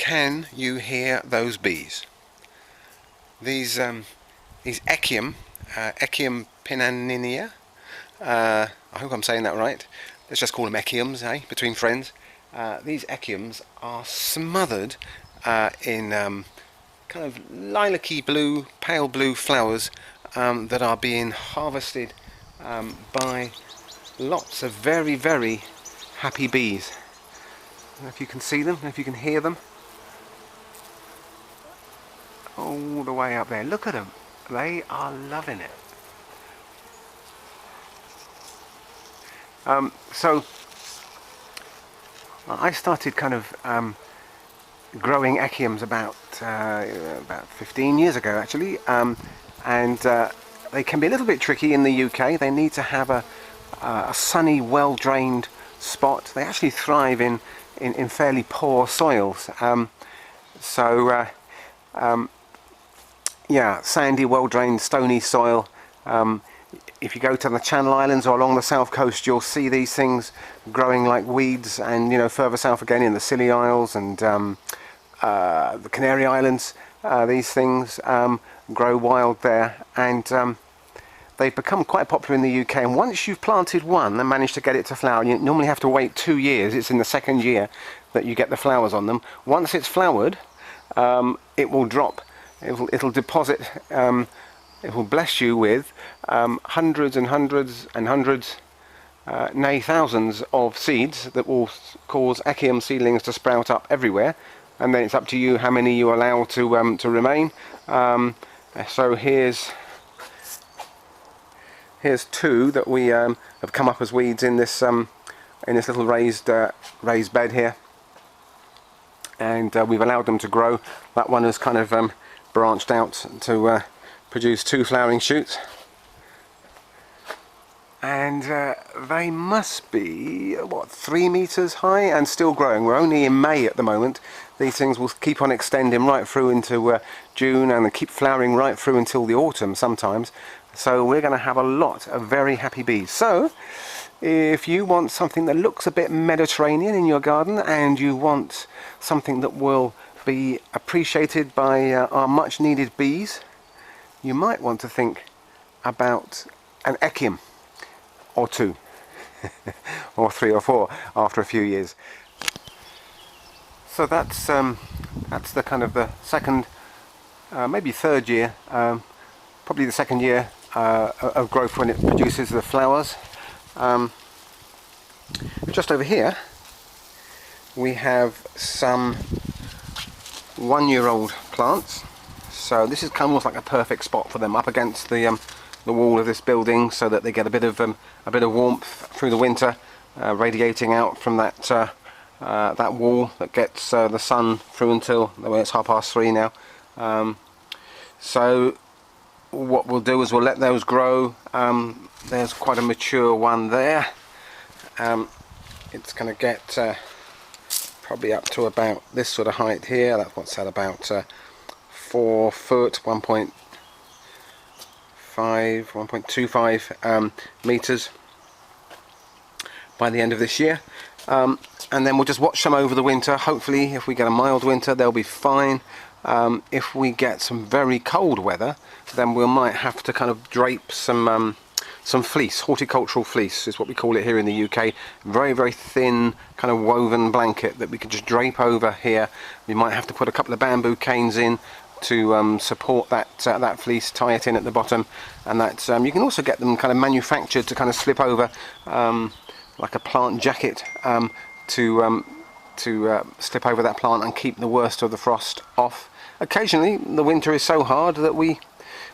Can you hear those bees? These Echium Pinanina. I hope I'm saying that right. Let's just call them Echiums, between friends. These Echiums are smothered in kind of lilac-y blue, pale blue flowers that are being harvested by lots of very, very happy bees. I don't know if you can see them, I don't know if you can hear them. All the way up there. Look at them. They are loving it. So I started kind of growing Echiums about 15 years ago actually, and they can be a little bit tricky in the UK. They need to have a sunny, well-drained spot. They actually thrive in fairly poor soils. Yeah, sandy, well-drained, stony soil. If you go to the Channel Islands or along the south coast, you'll see these things growing like weeds, and further south again in the Scilly Isles and the Canary Islands, these things grow wild there, and they've become quite popular in the UK. And once you've planted one and managed to get it to flower, you normally have to wait 2 years. It's in the second year that you get the flowers on them. Once it's flowered, it will drop. It'll deposit. It will bless you with hundreds and hundreds and hundreds, nay thousands of seeds that will cause Echium seedlings to sprout up everywhere. And then it's up to you how many you allow to remain. So here's two that we have come up as weeds in this little raised bed here, and we've allowed them to grow. That one has kind of branched out to produce 2 flowering shoots, and they must be 3 meters high and still growing. We're only in May at the moment. These things will keep on extending right through into June, and they keep flowering right through until the autumn sometimes. So we're going to have a lot of very happy bees. So if you want something that looks a bit Mediterranean in your garden, and you want something that will be appreciated by our much needed bees, you might want to think about an Echium or 2 or 3 or 4 after a few years. So that's the kind of the second, maybe third year, probably the second year of growth when it produces the flowers. Just over here we have some 1-year-old plants. So this is kind of almost like a perfect spot for them, up against the wall of this building, so that they get a bit of warmth through the winter, radiating out from that wall that gets the sun through until, well, it's 3:30 now. So what we'll do is we'll let those grow. There's quite a mature one there. It's going to get probably up to about this sort of height here. That's what's at about 4 foot, 1.25 meters by the end of this year. And then we'll just watch them over the winter. Hopefully, if we get a mild winter, they'll be fine. If we get some very cold weather, then we might have to kind of drape some fleece. Horticultural fleece is what we call it here in the UK. Very, very thin kind of woven blanket that we can just drape over here. We might have to put a couple of bamboo canes in to support that fleece, tie it in at the bottom, and that you can also get them kind of manufactured to kind of slip over like a plant jacket, to slip over that plant and keep the worst of the frost off. Occasionally the winter is so hard that we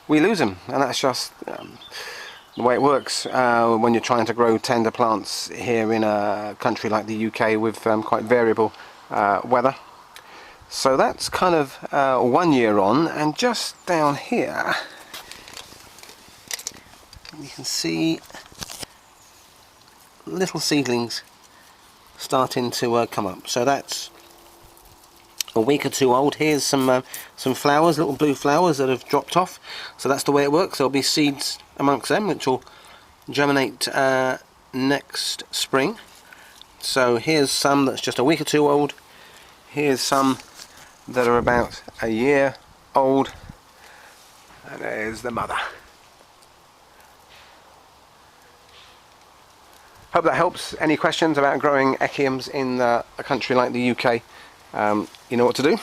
lose them, and that's just the way it works when you're trying to grow tender plants here in a country like the UK with quite variable weather. So that's kind of 1 year on, and just down here you can see little seedlings starting to come up. So that's a week or 2 old. Here's some flowers, little blue flowers that have dropped off. So that's the way it works. There'll be seeds amongst them which will germinate next spring. So here's some that's just a week or 2 old. Here's some that are about a year old, and there's the mother. Hope that helps. Any questions about growing Echiums in a country like the UK, you know what to do.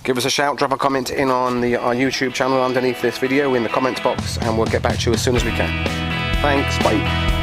Give us a shout, drop a comment in on our YouTube channel underneath this video in the comments box, and we'll get back to you as soon as we can. Thanks, bye.